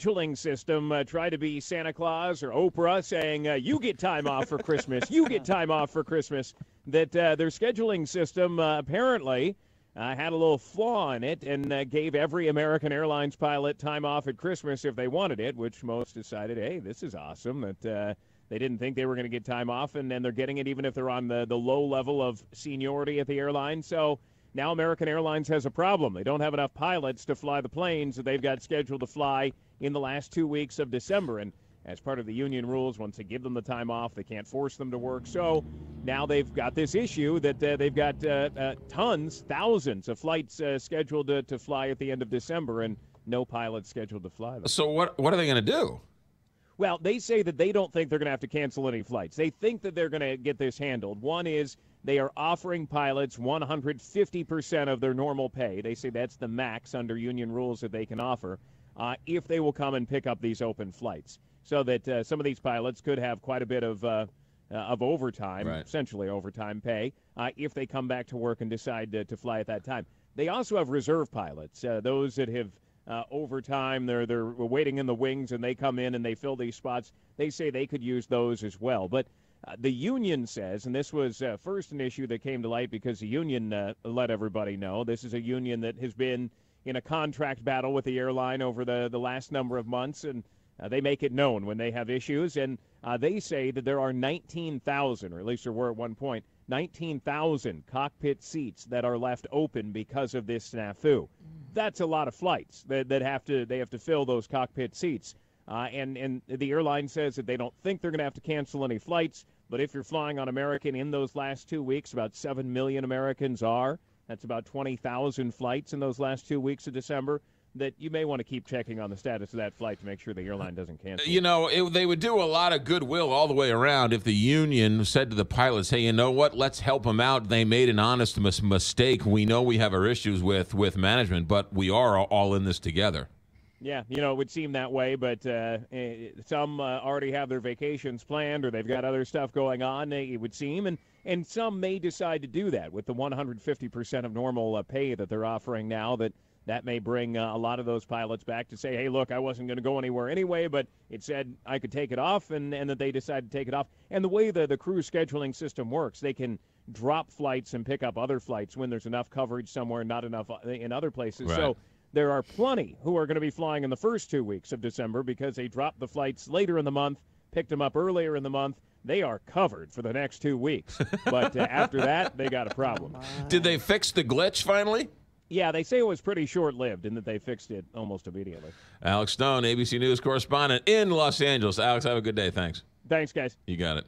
scheduling system try to be Santa Claus or Oprah saying, you get time off for Christmas, you get time off for Christmas, that their scheduling system apparently had a little flaw in it and gave every American Airlines pilot time off at Christmas if they wanted it, which most decided, hey, this is awesome, that they didn't think they were going to get time off, and then they're getting it even if they're on the low level of seniority at the airline. So now American Airlines has a problem. They don't have enough pilots to fly the planes that they've got scheduled to fly in the last 2 weeks of December. And as part of the union rules, once they give them the time off, they can't force them to work. So now they've got this issue that they've got thousands of flights scheduled to fly at the end of December and no pilots scheduled to fly them. So what are they going to do? Well, they say that they don't think they're going to have to cancel any flights. They think that they're going to get this handled. One is they are offering pilots 150% of their normal pay. They say that's the max under union rules that they can offer if they will come and pick up these open flights. So that some of these pilots could have quite a bit of overtime, right, essentially overtime pay, if they come back to work and decide to fly at that time. They also have reserve pilots, those that have overtime, they're waiting in the wings, and they come in and they fill these spots. They say they could use those as well. But the union says, and this was first an issue that came to light because the union let everybody know, this is a union that has been in a contract battle with the airline over the last number of months, and they make it known when they have issues. And they say that there are 19,000, or at least there were at one point, 19,000 cockpit seats that are left open because of this snafu. That's a lot of flights that have to fill those cockpit seats. And the airline says that they don't think they're going to have to cancel any flights, but if you're flying on American in those last 2 weeks, about 7 million Americans are. That's about 20,000 flights in those last 2 weeks of December, that you may want to keep checking on the status of that flight to make sure the airline doesn't cancel. You know, they would do a lot of goodwill all the way around if the union said to the pilots, hey, you know what, let's help them out. They made an honest mistake. We know we have our issues with management, but we are all in this together. Yeah, you know, it would seem that way, but some already have their vacations planned or they've got other stuff going on, it would seem, and some may decide to do that with the 150% of normal pay that they're offering now. That may bring a lot of those pilots back to say, hey, look, I wasn't going to go anywhere anyway, but it said I could take it off, and that they decided to take it off. And the way the crew scheduling system works, they can drop flights and pick up other flights when there's enough coverage somewhere, not enough in other places. Right. So there are plenty who are going to be flying in the first 2 weeks of December because they dropped the flights later in the month, picked them up earlier in the month. They are covered for the next 2 weeks. But after that, they got a problem. Did they fix the glitch finally? Yeah, they say it was pretty short-lived and that they fixed it almost immediately. Alex Stone, ABC News correspondent in Los Angeles. Alex, have a good day. Thanks. Thanks, guys. You got it.